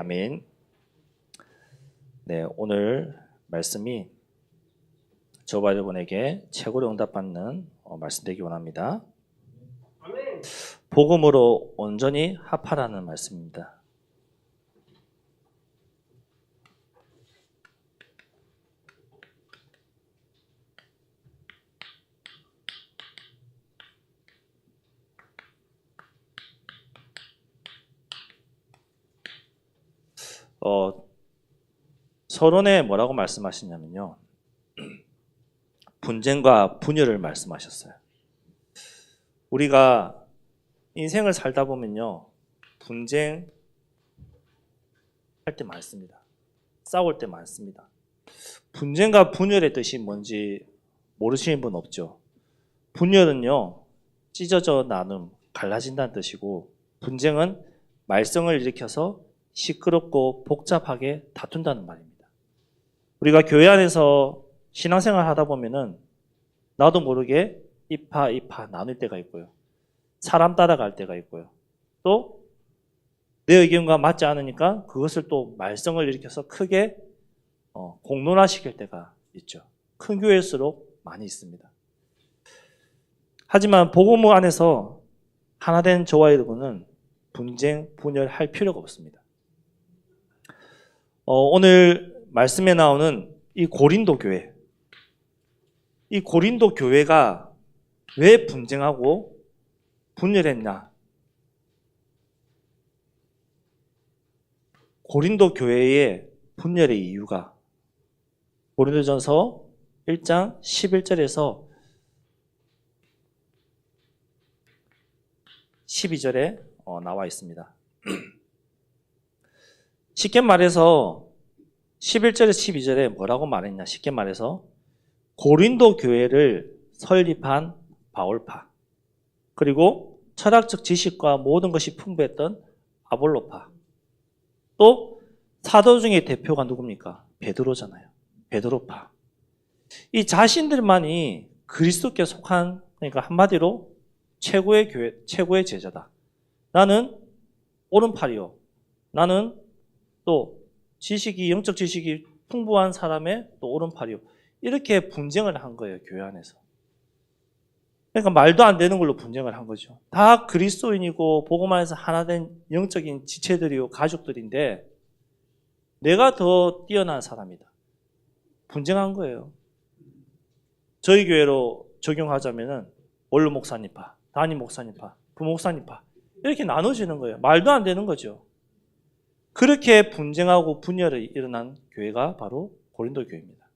아멘. 네, 오늘 말씀이 저와 여러분에게 최고로 응답받는 말씀 되기 원합니다. 아멘. 복음으로 온전히 합하라는 말씀입니다. 서론에 뭐라고 말씀하시냐면요. 분쟁과 분열을 말씀하셨어요. 우리가 인생을 살다 보면요. 분쟁할 때 많습니다. 싸울 때 많습니다. 분쟁과 분열의 뜻이 뭔지 모르시는 분 없죠. 분열은요. 찢어져 나눔, 갈라진다는 뜻이고 분쟁은 말썽을 일으켜서 시끄럽고 복잡하게 다툰다는 말입니다. 우리가 교회 안에서 신앙생활 하다 보면은 나도 모르게 이파 나눌 때가 있고요. 사람 따라갈 때가 있고요. 또 내 의견과 맞지 않으니까 그것을 또 말썽을 일으켜서 크게 공론화시킬 때가 있죠. 큰 교회일수록 많이 있습니다. 하지만 복음 안에서 하나된 저와 여러분은 분쟁, 분열할 필요가 없습니다. 오늘 말씀에 나오는 이 고린도 교회, 이 고린도 교회가 왜 분쟁하고 분열했나? 고린도 교회의 분열의 이유가 고린도전서 1장 11절에서 12절에 나와 있습니다. 쉽게 말해서 11절에서 12절에 뭐라고 말했냐? 쉽게 말해서 고린도 교회를 설립한 바울파, 그리고 철학적 지식과 모든 것이 풍부했던 아볼로파, 또 사도 중에 대표가 누굽니까? 베드로잖아요. 베드로파. 이 자신들만이 그리스도께 속한, 그러니까 한마디로 최고의 교회, 최고의 제자다. 나는 오른팔이요. 나는 또 영적 지식이 풍부한 사람의 또 오른팔이요. 이렇게 분쟁을 한 거예요, 교회 안에서. 그러니까 말도 안 되는 걸로 분쟁을 한 거죠. 다 그리스도인이고 복음 안에서 하나된 영적인 지체들이요, 가족들인데 내가 더 뛰어난 사람이다. 분쟁한 거예요. 저희 교회로 적용하자면은 원로 목사님파, 담임 목사님파, 부목사님파 이렇게 나눠지는 거예요. 말도 안 되는 거죠. 그렇게 분쟁하고 분열이 일어난 교회가 바로 고린도 교회입니다.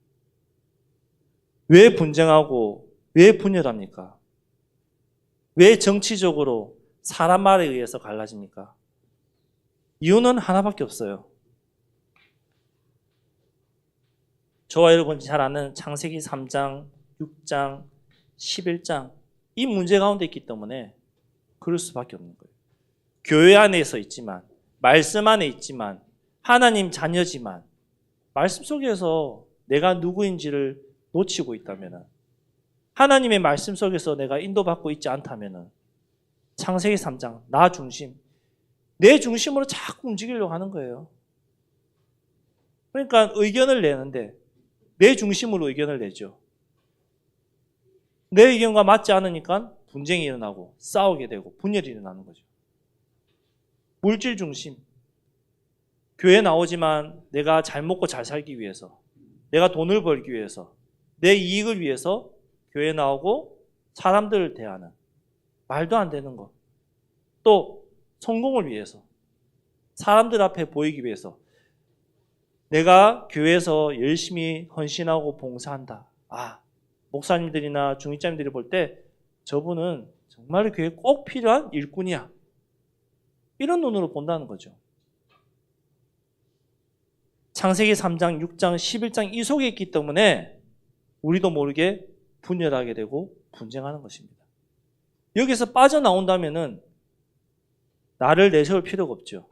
왜 분쟁하고 왜 분열합니까? 왜 정치적으로 사람 말에 의해서 갈라집니까? 이유는 하나밖에 없어요. 저와 여러분이 잘 아는 창세기 3장, 6장, 11장 이 문제 가운데 있기 때문에 그럴 수밖에 없는 거예요. 교회 안에서 있지만, 말씀 안에 있지만, 하나님 자녀지만 말씀 속에서 내가 누구인지를 놓치고 있다면, 하나님의 말씀 속에서 내가 인도받고 있지 않다면 창세기 3장 나 중심, 내 중심으로 자꾸 움직이려고 하는 거예요. 그러니까 의견을 내는데 내 중심으로 의견을 내죠. 내 의견과 맞지 않으니까 분쟁이 일어나고 싸우게 되고 분열이 일어나는 거죠. 물질 중심, 교회 나오지만 내가 잘 먹고 잘 살기 위해서, 내가 돈을 벌기 위해서, 내 이익을 위해서 교회 나오고 사람들을 대하는 말도 안 되는 것, 또 성공을 위해서, 사람들 앞에 보이기 위해서 내가 교회에서 열심히 헌신하고 봉사한다. 목사님들이나 중직자님들이 볼 때 저분은 정말 교회에 꼭 필요한 일꾼이야. 이런 눈으로 본다는 거죠. 창세기 3장, 6장, 11장 이 속에 있기 때문에 우리도 모르게 분열하게 되고 분쟁하는 것입니다. 여기서 빠져나온다면은 나를 내세울 필요가 없죠.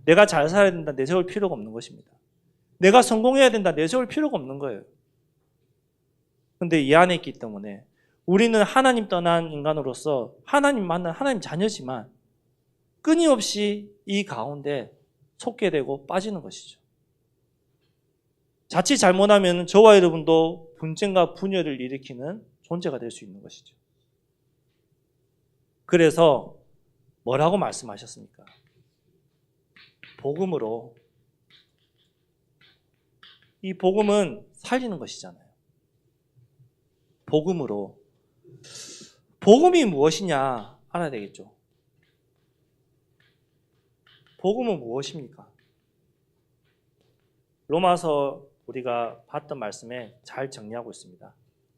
내가 잘 살아야 된다 내세울 필요가 없는 것입니다. 내가 성공해야 된다 내세울 필요가 없는 거예요. 그런데 이 안에 있기 때문에 우리는 하나님 떠난 인간으로서 하나님 만난 하나님 자녀지만 끊임없이 이 가운데 속게 되고 빠지는 것이죠. 자칫 잘못하면 저와 여러분도 분쟁과 분열을 일으키는 존재가 될 수 있는 것이죠. 그래서 뭐라고 말씀하셨습니까? 복음으로. 이 복음은 살리는 것이잖아요. 복음으로. 복음이 무엇이냐 알아야 되겠죠. 복음은 무엇입니까? 로마서 우리가 봤던 말씀에 잘 정리하고 있습니다.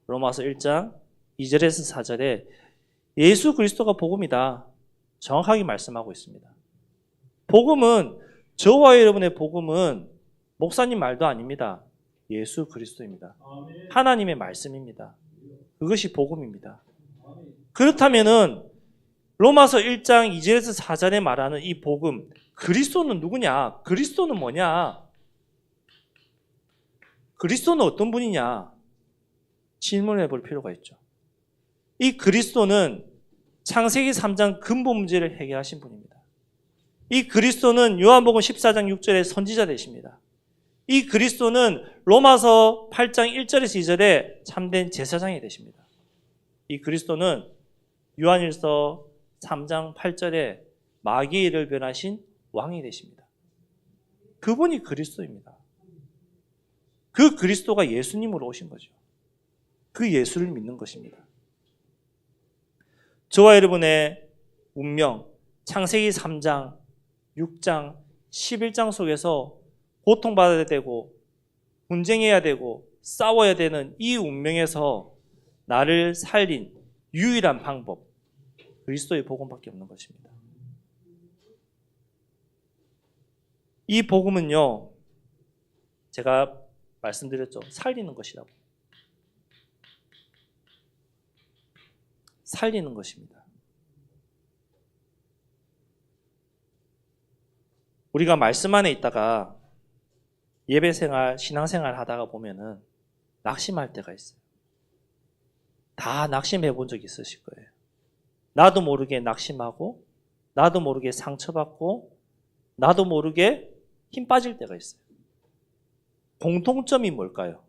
로마서 1장 2절에서 4절에 예수 그리스도가 복음이다. 정확하게 말씀하고 있습니다. 복음은, 저와 여러분의 복음은 목사님 말도 아닙니다. 예수 그리스도입니다. 하나님의 말씀입니다. 그것이 복음입니다. 그렇다면은 로마서 1장 2절에서 4절에 말하는 이 복음, 그리스도는 누구냐? 그리스도는 뭐냐? 그리스도는 어떤 분이냐? 질문해 볼 필요가 있죠. 이 그리스도는 창세기 3장 근본 문제를 해결하신 분입니다. 이 그리스도는 요한복음 14장 6절에 선지자 되십니다. 이 그리스도는 로마서 8장 1절에서 2절에 참된 제사장이 되십니다. 이 그리스도는 요한일서 3장 8절에 마귀의 일을 변하신 왕이 되십니다. 그분이 그리스도입니다. 그 그리스도가 예수님으로 오신 거죠. 그 예수를 믿는 것입니다. 저와 여러분의 운명, 창세기 3장, 6장, 11장 속에서 고통받아야 되고 분쟁해야 되고 싸워야 되는 이 운명에서 나를 살린 유일한 방법, 그리스도의 복음밖에 없는 것입니다. 이 복음은요, 제가 말씀드렸죠. 살리는 것이라고. 살리는 것입니다. 우리가 말씀 안에 있다가 예배생활, 신앙생활 하다가 보면은 낙심할 때가 있어요. 다 낙심해 본 적 있으실 거예요. 나도 모르게 낙심하고, 나도 모르게 상처받고, 나도 모르게 힘 빠질 때가 있어요. 공통점이 뭘까요?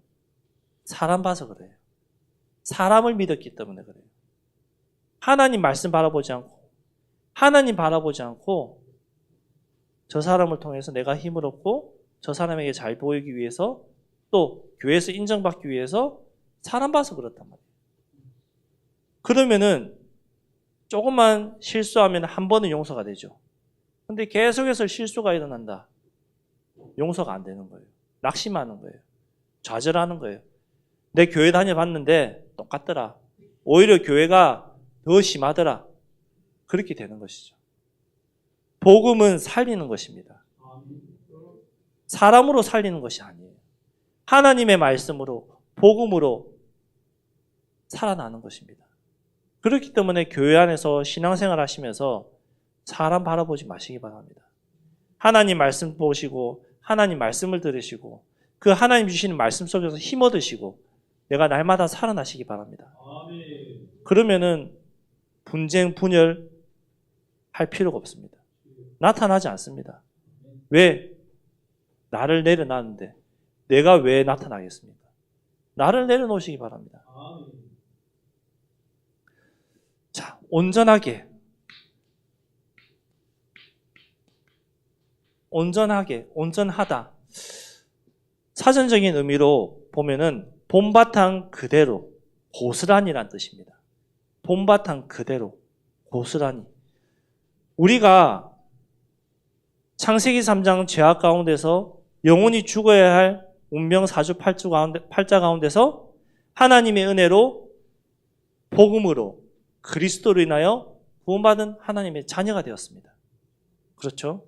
사람 봐서 그래요. 사람을 믿었기 때문에 그래요. 하나님 말씀 바라보지 않고, 하나님 바라보지 않고, 저 사람을 통해서 내가 힘을 얻고, 저 사람에게 잘 보이기 위해서, 또 교회에서 인정받기 위해서 사람 봐서 그렇단 말이에요. 그러면은 조금만 실수하면 한 번은 용서가 되죠. 근데 계속해서 실수가 일어난다. 용서가 안 되는 거예요. 낙심하는 거예요. 좌절하는 거예요. 내 교회 다녀봤는데 똑같더라. 오히려 교회가 더 심하더라. 그렇게 되는 것이죠. 복음은 살리는 것입니다. 사람으로 살리는 것이 아니에요. 하나님의 말씀으로, 복음으로 살아나는 것입니다. 그렇기 때문에 교회 안에서 신앙생활 하시면서 사람 바라보지 마시기 바랍니다. 하나님 말씀 보시고, 하나님 말씀을 들으시고, 그 하나님 주시는 말씀 속에서 힘 얻으시고, 내가 날마다 살아나시기 바랍니다. 그러면은 분쟁, 분열 할 필요가 없습니다. 나타나지 않습니다. 왜? 나를 내려놨는데 내가 왜 나타나겠습니까? 나를 내려놓으시기 바랍니다. 자, 온전하게, 온전하다. 사전적인 의미로 보면은 본바탕 그대로, 고스란히란 뜻입니다. 본바탕 그대로, 고스란히. 우리가 창세기 3장 죄악 가운데서 영원히 죽어야 할 운명 사주 팔자 가운데서 하나님의 은혜로, 복음으로, 그리스도로 인하여 구원받은 하나님의 자녀가 되었습니다. 그렇죠?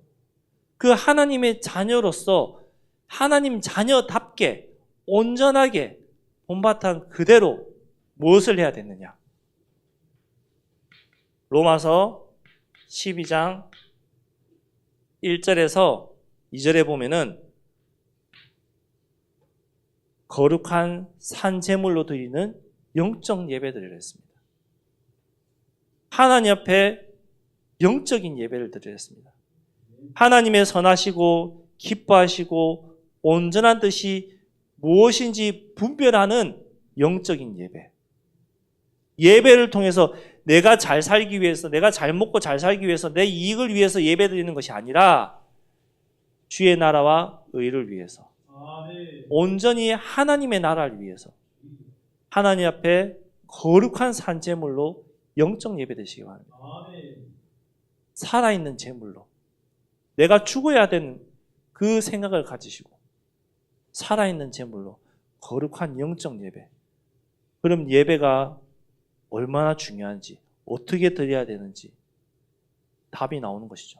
그 하나님의 자녀로서 하나님 자녀답게 온전하게 본바탕 그대로 무엇을 해야 되느냐? 로마서 12장 1절에서 2절에 보면은 거룩한 산제물로 드리는 영적 예배드리려 했습니다. 하나님 앞에 영적인 예배를 드리려 했습니다. 하나님의 선하시고 기뻐하시고 온전한 뜻이 무엇인지 분별하는 영적인 예배. 예배를 통해서 내가 잘 살기 위해서, 내가 잘 먹고 잘 살기 위해서, 내 이익을 위해서 예배드리는 것이 아니라 주의 나라와 의를 위해서, 온전히 하나님의 나라를 위해서 하나님 앞에 거룩한 산제물로 영적 예배 드시기 바랍니다. 살아있는 제물로 내가 죽어야 되는 그 생각을 가지시고 살아있는 제물로 거룩한 영적 예배. 그럼 예배가 얼마나 중요한지, 어떻게 드려야 되는지 답이 나오는 것이죠.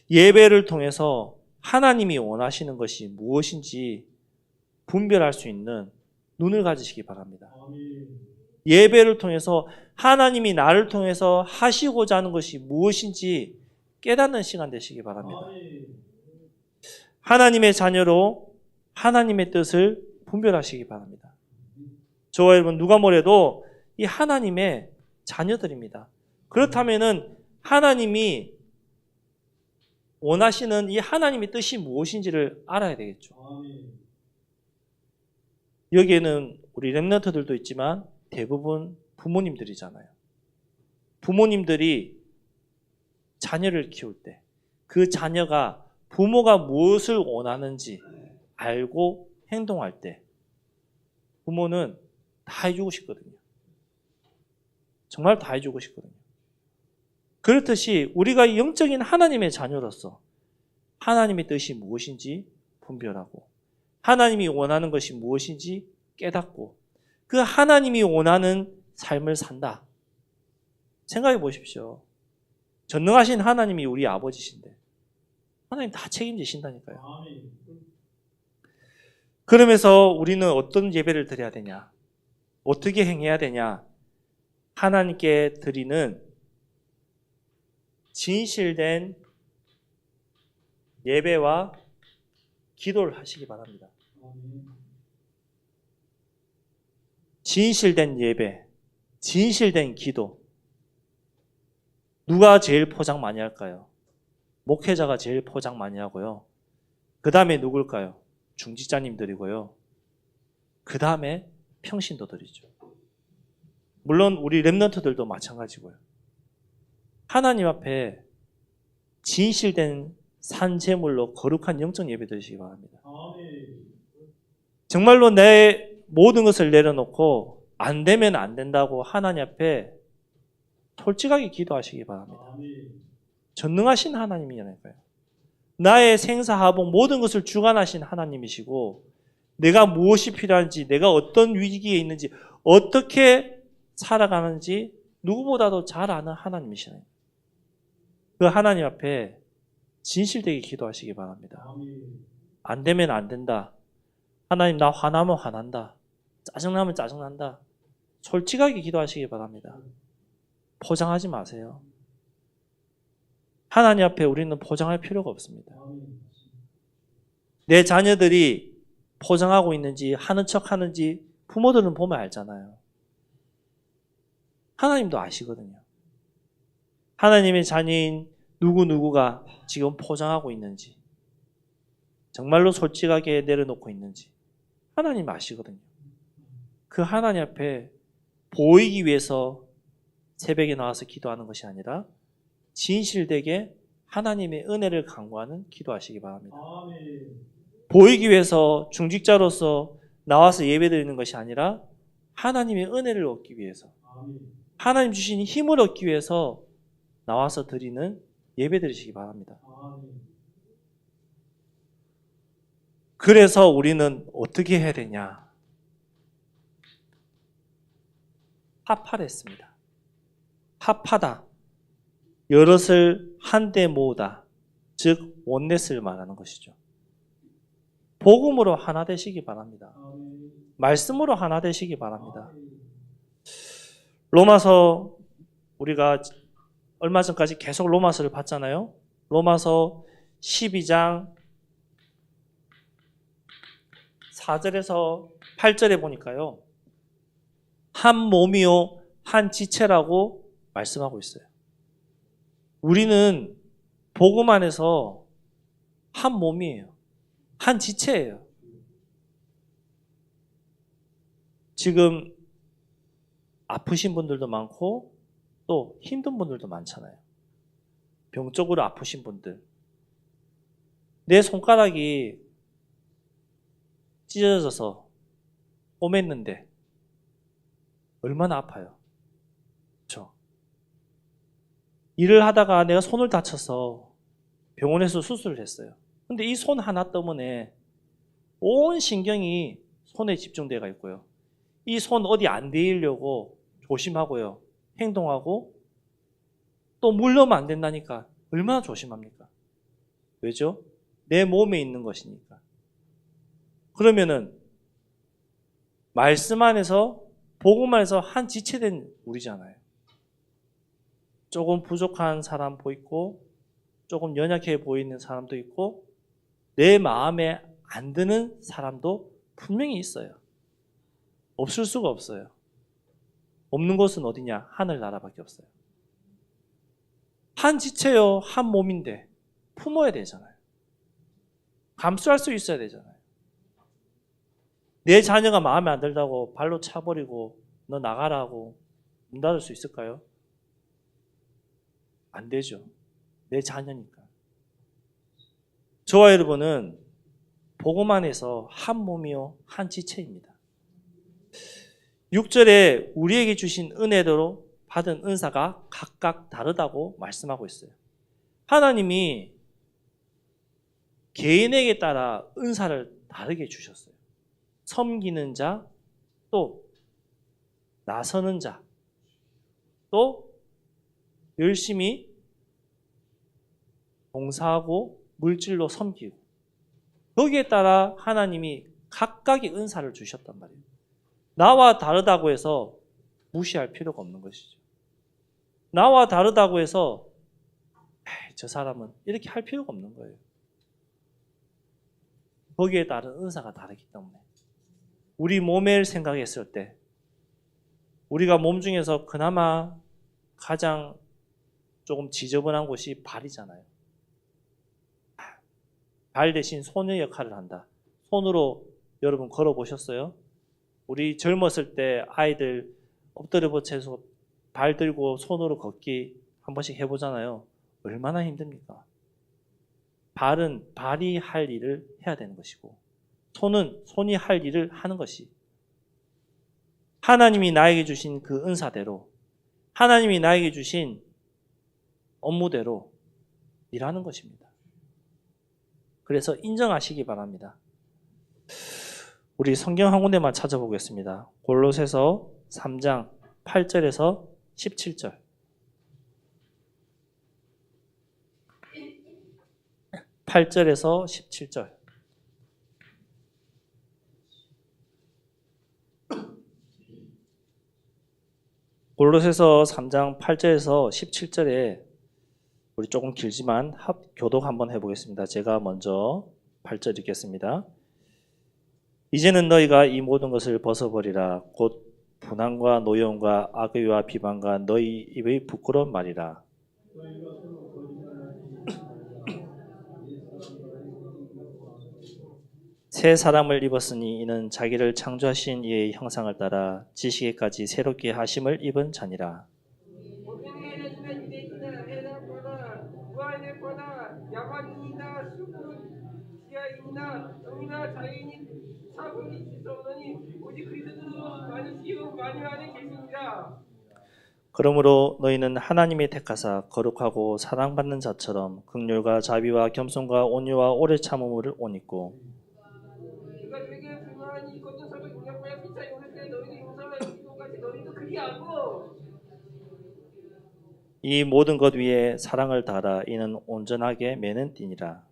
예배를 통해서 하나님이 원하시는 것이 무엇인지 분별할 수 있는 눈을 가지시기 바랍니다. 예배를 통해서 하나님이 나를 통해서 하시고자 하는 것이 무엇인지 깨닫는 시간 되시기 바랍니다. 하나님의 자녀로 하나님의 뜻을 분별하시기 바랍니다. 저와 여러분 누가 뭐래도 이 하나님의 자녀들입니다. 그렇다면은 하나님이 원하시는 이 하나님의 뜻이 무엇인지를 알아야 되겠죠. 여기에는 우리 렘넌트들도 있지만 대부분 부모님들이잖아요. 부모님들이 자녀를 키울 때 그 자녀가 부모가 무엇을 원하는지 알고 행동할 때 부모는 다 해주고 싶거든요. 정말 다 해주고 싶거든요. 그렇듯이 우리가 영적인 하나님의 자녀로서 하나님의 뜻이 무엇인지 분별하고 하나님이 원하는 것이 무엇인지 깨닫고 그 하나님이 원하는 삶을 산다. 생각해 보십시오. 전능하신 하나님이 우리 아버지신데 하나님 다 책임지신다니까요. 그러면서 우리는 어떤 예배를 드려야 되냐? 어떻게 행해야 되냐? 하나님께 드리는 진실된 예배와 기도를 하시기 바랍니다. 진실된 예배, 진실된 기도. 누가 제일 포장 많이 할까요? 목회자가 제일 포장 많이 하고요. 그 다음에 누굴까요? 중직자님들이고요. 그 다음에 평신도들이죠. 물론 우리 렘넌트들도 마찬가지고요. 하나님 앞에 진실된 산제물로 거룩한 영적 예배 드리시기 바랍니다. 정말로 내 모든 것을 내려놓고 안 되면 안 된다고 하나님 앞에 솔직하게 기도하시기 바랍니다. 전능하신 하나님이니까요. 나의 생사하복 모든 것을 주관하신 하나님이시고 내가 무엇이 필요한지, 내가 어떤 위기에 있는지, 어떻게 살아가는지 누구보다도 잘 아는 하나님이시네요. 그 하나님 앞에 진실되게 기도하시기 바랍니다. 안 되면 안 된다. 하나님 나 화나면 화난다. 짜증나면 짜증난다. 솔직하게 기도하시기 바랍니다. 포장하지 마세요. 하나님 앞에 우리는 포장할 필요가 없습니다. 내 자녀들이 포장하고 있는지 하는 척 하는지 부모들은 보면 알잖아요. 하나님도 아시거든요. 하나님의 자녀인 누구누구가 지금 포장하고 있는지 정말로 솔직하게 내려놓고 있는지 하나님 아시거든요. 그 하나님 앞에 보이기 위해서 새벽에 나와서 기도하는 것이 아니라 진실되게 하나님의 은혜를 간구하는 기도하시기 바랍니다. 보이기 위해서 중직자로서 나와서 예배드리는 것이 아니라 하나님의 은혜를 얻기 위해서 하나님 주신 힘을 얻기 위해서 나와서 드리는 예배드리시기 바랍니다. 그래서 우리는 어떻게 해야 되냐? 합하랬습니다. 합하다. 여럿을 한데 모으다. 즉 원넷을 말하는 것이죠. 복음으로 하나 되시기 바랍니다. 말씀으로 하나 되시기 바랍니다. 로마서 우리가 얼마 전까지 계속 로마서를 봤잖아요. 로마서 12장 4절에서 8절에 보니까요. 한 몸이요 한 지체라고 말씀하고 있어요. 우리는 복음 안에서 한 몸이에요. 한 지체예요. 지금 아프신 분들도 많고 또 힘든 분들도 많잖아요. 병적으로 아프신 분들. 내 손가락이 찢어져서 꿰맸는데 얼마나 아파요. 그렇죠? 일을 하다가 내가 손을 다쳐서 병원에서 수술을 했어요. 근데 이 손 하나 때문에 온 신경이 손에 집중되어 있고요. 이 손 어디 안 데이려고 조심하고요. 행동하고 또 물려면 안 된다니까 얼마나 조심합니까? 왜죠? 내 몸에 있는 것이니까. 그러면은 말씀 안에서 복음 안에서 한 지체된 우리잖아요. 조금 부족한 사람도 있고 조금 연약해 보이는 사람도 있고 내 마음에 안 드는 사람도 분명히 있어요. 없을 수가 없어요. 없는 곳은 어디냐? 하늘나라밖에 없어요. 한 지체요, 한 몸인데 품어야 되잖아요. 감수할 수 있어야 되잖아요. 내 자녀가 마음에 안 들다고 발로 차버리고 너 나가라고 문 닫을 수 있을까요? 안 되죠. 내 자녀니까. 저와 여러분은 복음 안에서 한 몸이요, 한 지체입니다. 6절에 우리에게 주신 은혜대로 받은 은사가 각각 다르다고 말씀하고 있어요. 하나님이 개인에게 따라 은사를 다르게 주셨어요. 섬기는 자, 또 나서는 자, 또 열심히 봉사하고 물질로 섬기고 거기에 따라 하나님이 각각의 은사를 주셨단 말이에요. 나와 다르다고 해서 무시할 필요가 없는 것이죠. 나와 다르다고 해서 저 사람은 이렇게 할 필요가 없는 거예요. 거기에 따른 은사가 다르기 때문에 우리 몸을 생각했을 때 우리가 몸 중에서 그나마 가장 조금 지저분한 곳이 발이잖아요. 발 대신 손의 역할을 한다. 손으로 여러분 걸어보셨어요? 우리 젊었을 때 아이들 엎드려 버텨서 발 들고 손으로 걷기 한 번씩 해보잖아요. 얼마나 힘듭니까? 발은 발이 할 일을 해야 되는 것이고 손은 손이 할 일을 하는 것이 하나님이 나에게 주신 그 은사대로 하나님이 나에게 주신 업무대로 일하는 것입니다. 그래서 인정하시기 바랍니다. 우리 성경 한 군데만 찾아보겠습니다. 골로새서 3장 8절에서 17절. (8절에서) 17절. 골로새서 3장 8절에서 17절에 우리 조금 길지만 교독 한번 해보겠습니다. 제가 먼저 8절 읽겠습니다. 이제는 너희가 이 모든 것을 벗어버리라. 곧 분한과 노여움과 악의와 비방과 너희 입의 부끄러운 말이라. 새 사람을 입었으니 이는 자기를 창조하신 이의 형상을 따라 지식에까지 새롭게 하심을 입은 자니라. 그러므로 너희는 하나님이 택하사 거룩하고 사랑받는 자처럼 긍휼과 자비와 겸손과 온유와 오래 참음을 옷 입고 이 모든 것 위에 사랑을 달아 이는 온전하게 매는 띠니라.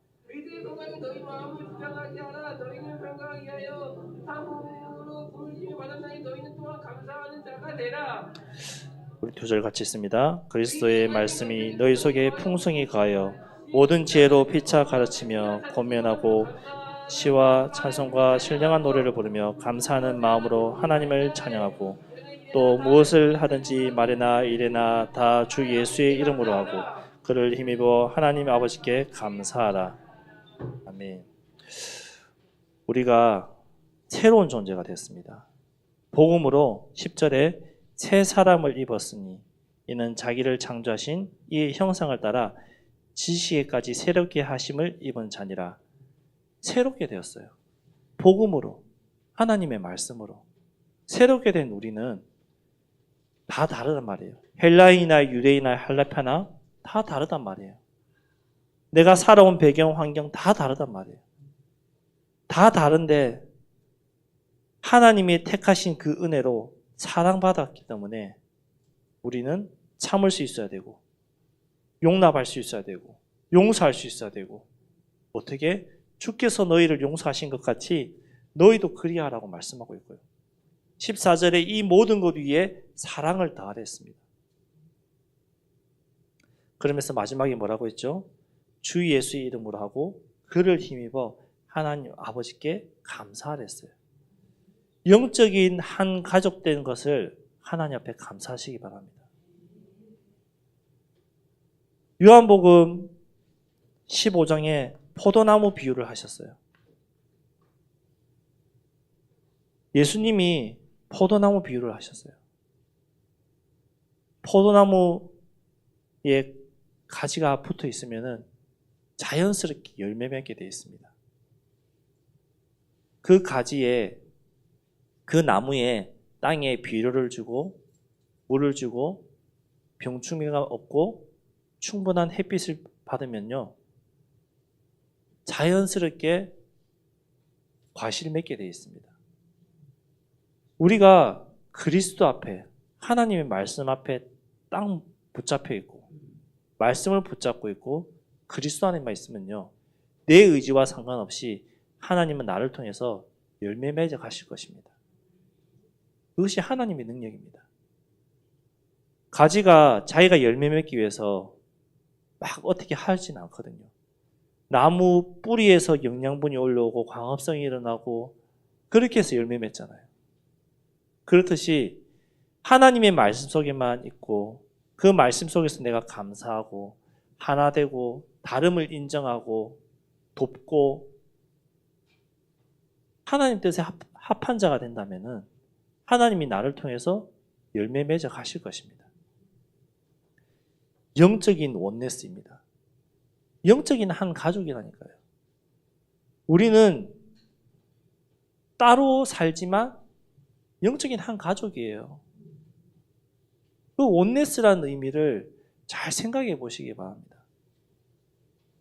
우리 두 절 같이 있습니다. 그리스도의 말씀이 너희 속에 풍성히 가하여 모든 지혜로 피차 가르치며 권면하고 시와 찬송과 신령한 노래를 부르며 감사하는 마음으로 하나님을 찬양하고 또 무엇을 하든지 말이나 일이나 다 주 예수의 이름으로 하고 그를 힘입어 하나님 아버지께 감사하라. 아멘. 우리가 새로운 존재가 됐습니다. 복음으로 10절에 새 사람을 입었으니 이는 자기를 창조하신 이의 형상을 따라 지식에까지 새롭게 하심을 입은 자니라. 새롭게 되었어요. 복음으로, 하나님의 말씀으로 새롭게 된 우리는 다 다르단 말이에요. 헬라인이나 유대인이나 할라파나 다 다르단 말이에요. 내가 살아온 배경, 환경 다 다르단 말이에요. 다 다른데 하나님이 택하신 그 은혜로 사랑받았기 때문에 우리는 참을 수 있어야 되고 용납할 수 있어야 되고 용서할 수 있어야 되고 어떻게? 주께서 너희를 용서하신 것 같이 너희도 그리하라고 말씀하고 있고요. 14절에 이 모든 것 위에 사랑을 더하랬습니다. 그러면서 마지막에 뭐라고 했죠? 주 예수의 이름으로 하고 그를 힘입어 하나님 아버지께 감사하랬어요. 영적인 한 가족 된 것을 하나님 앞에 감사하시기 바랍니다. 요한복음 15장에 포도나무 비유를 하셨어요. 예수님이 포도나무 비유를 하셨어요. 포도나무에 가지가 붙어 있으면 자연스럽게 열매 맺게 되어 있습니다. 그 가지에, 그 나무에 땅에 비료를 주고 물을 주고 병충해가 없고 충분한 햇빛을 받으면요 자연스럽게 과실을 맺게 되어 있습니다. 우리가 그리스도 앞에 하나님의 말씀 앞에 딱 붙잡혀 있고 말씀을 붙잡고 있고 그리스도 안에만 있으면요 내 의지와 상관없이 하나님은 나를 통해서 열매 맺어 가실 것입니다. 그것이 하나님의 능력입니다. 가지가 자기가 열매 맺기 위해서 막 어떻게 하지는 않거든요. 나무 뿌리에서 영양분이 올라오고 광합성이 일어나고 그렇게 해서 열매 맺잖아요. 그렇듯이 하나님의 말씀 속에만 있고 그 말씀 속에서 내가 감사하고 하나 되고 다름을 인정하고 돕고 하나님 뜻에 합한 자가 된다면은 하나님이 나를 통해서 열매 맺어 가실 것입니다. 영적인 원네스입니다. 영적인 한 가족이라니까요. 우리는 따로 살지만 영적인 한 가족이에요. 그 원네스라는 의미를 잘 생각해 보시기 바랍니다.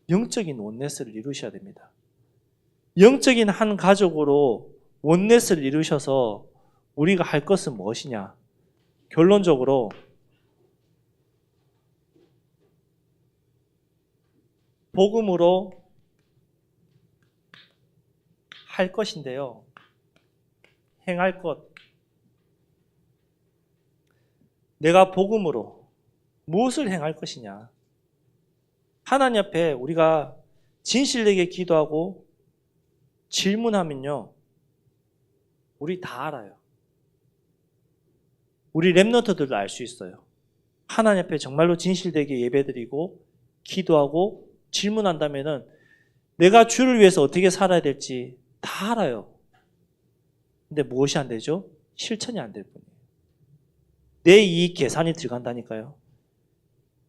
영적인 원네스를 이루셔야 됩니다. 영적인 한 가족으로 원네스를 이루셔서 우리가 할 것은 무엇이냐? 결론적으로 복음으로 할 것인데요. 행할 것. 내가 복음으로 무엇을 행할 것이냐? 하나님 앞에 우리가 진실되게 기도하고 질문하면요. 우리 다 알아요. 우리 렘넌트들도 알 수 있어요. 하나님 앞에 정말로 진실되게 예배드리고 기도하고 질문한다면은 내가 주를 위해서 어떻게 살아야 될지 다 알아요. 근데 무엇이 안 되죠? 실천이 안 될 뿐이에요. 내 이익 계산이 들어간다니까요.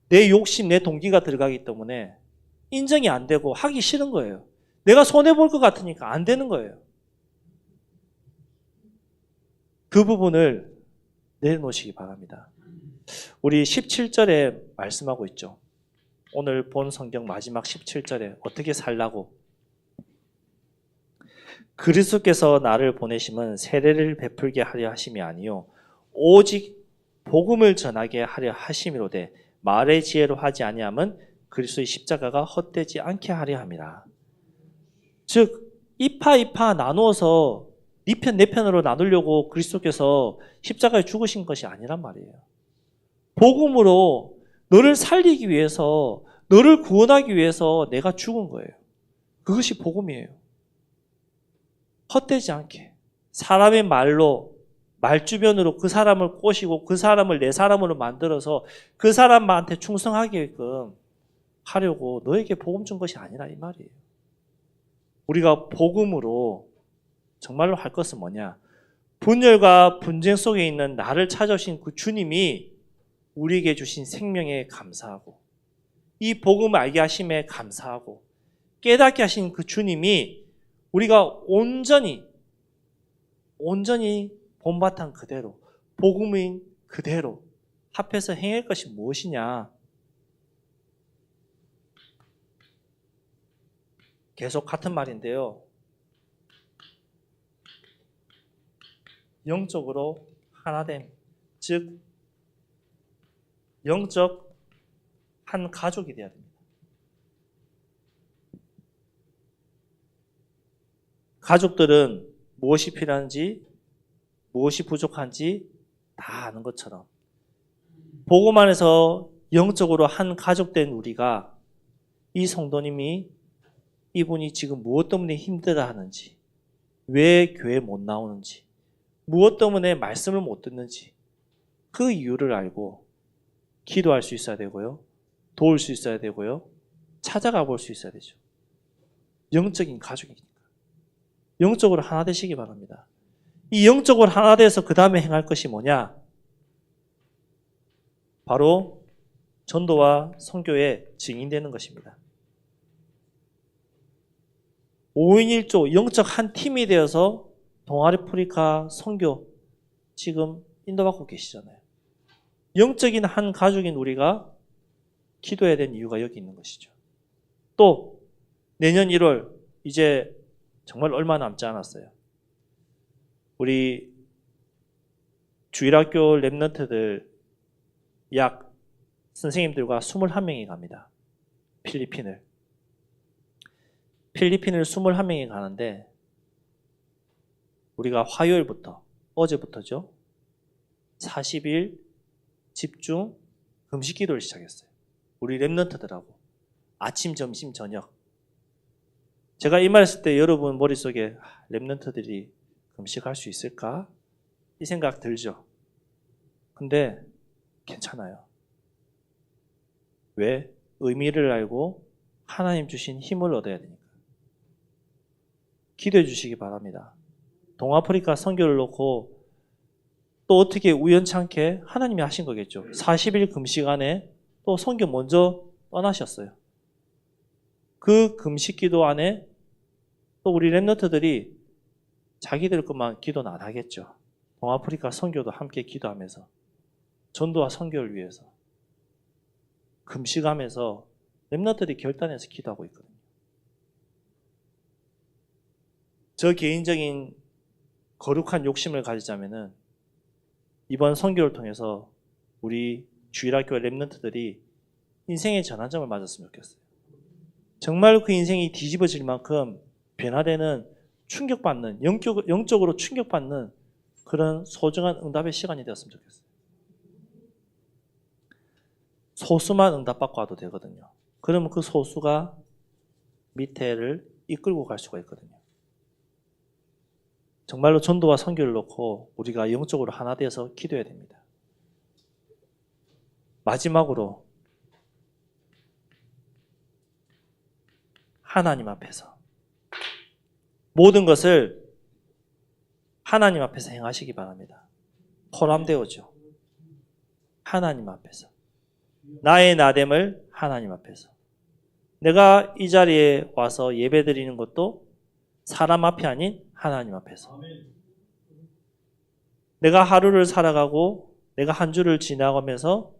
내 욕심, 내 동기가 들어가기 때문에 인정이 안 되고 하기 싫은 거예요. 내가 손해볼 것 같으니까 안 되는 거예요. 그 부분을 내놓으시기 바랍니다. 우리 17절에 말씀하고 있죠. 오늘 본 성경 마지막 17절에 어떻게 살라고? 그리스도께서 나를 보내심은 세례를 베풀게 하려 하심이 아니요 오직 복음을 전하게 하려 하심이로되 말의 지혜로 하지 아니함은 그리스도의 십자가가 헛되지 않게 하려 함이라. 즉 이파 나누어서 네 편 내 편으로 나누려고 그리스도께서 십자가에 죽으신 것이 아니란 말이에요. 복음으로 너를 살리기 위해서 너를 구원하기 위해서 내가 죽은 거예요. 그것이 복음이에요. 헛되지 않게 사람의 말로 말주변으로 그 사람을 꼬시고 그 사람을 내 사람으로 만들어서 그 사람한테 충성하게끔 하려고 너에게 복음 준 것이 아니라 이 말이에요. 우리가 복음으로 정말로 할 것은 뭐냐? 분열과 분쟁 속에 있는 나를 찾아오신 그 주님이 우리에게 주신 생명에 감사하고 이 복음을 알게 하심에 감사하고 깨닫게 하신 그 주님이 우리가 온전히 본바탕 그대로 복음인 그대로 합해서 행할 것이 무엇이냐? 계속 같은 말인데요. 영적으로 하나됨, 즉 영적 한 가족이 되어야 됩니다. 가족들은 무엇이 필요한지, 무엇이 부족한지 다 아는 것처럼 복음 안에서 영적으로 한 가족된 우리가 이 성도님이 이분이 지금 무엇 때문에 힘들어하는지, 왜 교회 못 나오는지, 무엇 때문에 말씀을 못 듣는지 그 이유를 알고 기도할 수 있어야 되고요. 도울 수 있어야 되고요. 찾아가 볼 수 있어야 되죠. 영적인 가족이니까. 영적으로 하나 되시기 바랍니다. 이 영적으로 하나 돼서 그 다음에 행할 것이 뭐냐? 바로 전도와 선교의 증인되는 것입니다. 5인 1조 영적 한 팀이 되어서 동아프리카 선교 지금 인도받고 계시잖아요. 영적인 한 가족인 우리가 기도해야 되는 이유가 여기 있는 것이죠. 또 내년 1월 이제 정말 얼마 남지 않았어요. 우리 주일학교 랩런트들 약 선생님들과 21명이 갑니다. 필리핀을 21명이 가는데 우리가 화요일부터 어제부터죠. 40일 집중 금식 기도를 시작했어요. 우리 랩런트들하고 아침, 점심, 저녁. 제가 이 말했을 때 여러분 머릿속에 랩런트들이 금식할 수 있을까? 이 생각 들죠. 근데 괜찮아요. 왜? 의미를 알고 하나님 주신 힘을 얻어야 되니까. 기도해 주시기 바랍니다. 동아프리카 선교를 놓고 또 어떻게 우연찮게 하나님이 하신 거겠죠. 40일 금식 안에 또 선교 먼저 떠나셨어요. 그 금식 기도 안에 또 우리 랩런트들이 자기들 것만 기도는 안 하겠죠. 동아프리카 선교도 함께 기도하면서 전도와 선교를 위해서 금식하면서 랩런트들이 결단해서 기도하고 있거든요. 저 개인적인 거룩한 욕심을 가지자면은 이번 선교를 통해서 우리 주일학교 랩런트들이 인생의 전환점을 맞았으면 좋겠어요. 정말 그 인생이 뒤집어질 만큼 변화되는 충격받는 영적으로 충격받는 그런 소중한 응답의 시간이 되었으면 좋겠어요. 소수만 응답받고 와도 되거든요. 그러면 그 소수가 밑에를 이끌고 갈 수가 있거든요. 정말로 전도와 선교를 놓고 우리가 영적으로 하나 되어서 기도해야 됩니다. 마지막으로 하나님 앞에서 모든 것을 하나님 앞에서 행하시기 바랍니다. 포함되어죠. 하나님 앞에서. 나의 나됨을 하나님 앞에서. 내가 이 자리에 와서 예배드리는 것도 사람 앞이 아닌 하나님 앞에서. 내가 하루를 살아가고 내가 한 주를 지나가면서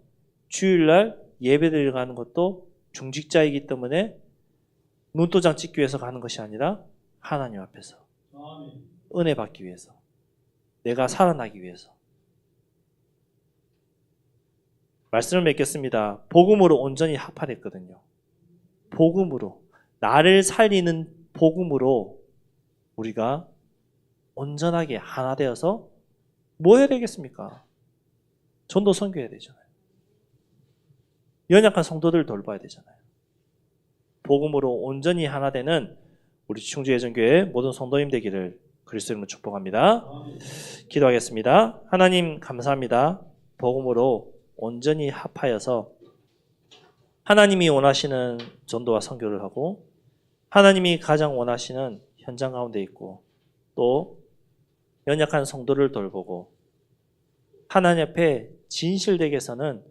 주일날 예배드리러 가는 것도 중직자이기 때문에 눈도장 찍기 위해서 가는 것이 아니라 하나님 앞에서. 은혜 받기 위해서. 내가 살아나기 위해서. 말씀을 맺겠습니다. 복음으로 온전히 합하됐거든요. 복음으로. 나를 살리는 복음으로 우리가 온전하게 하나 되어서 뭐 해야 되겠습니까? 전도 선교해야 되잖아요. 연약한 성도들 돌봐야 되잖아요. 복음으로 온전히 하나 되는 우리 충주예전교회 모든 성도님 되기를 그리스도 이름으로 축복합니다. 기도하겠습니다. 하나님 감사합니다. 복음으로 온전히 합하여서 하나님이 원하시는 전도와 선교를 하고 하나님이 가장 원하시는 현장 가운데 있고 또 연약한 성도를 돌보고 하나님 앞에 진실되게 서는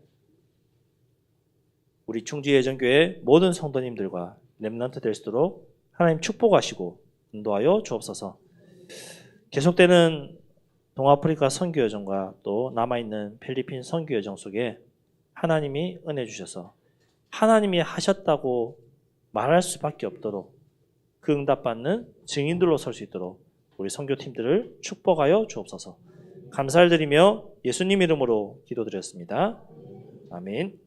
우리 충주예전교회 모든 성도님들과 렘넌트 될 수 있도록 하나님 축복하시고 인도하여 주옵소서. 계속되는 동아프리카 선교여정과 또 남아있는 필리핀 선교여정 속에 하나님이 은혜 주셔서 하나님이 하셨다고 말할 수밖에 없도록 그 응답받는 증인들로 설 수 있도록 우리 선교팀들을 축복하여 주옵소서. 감사를 드리며 예수님 이름으로 기도드렸습니다. 아멘.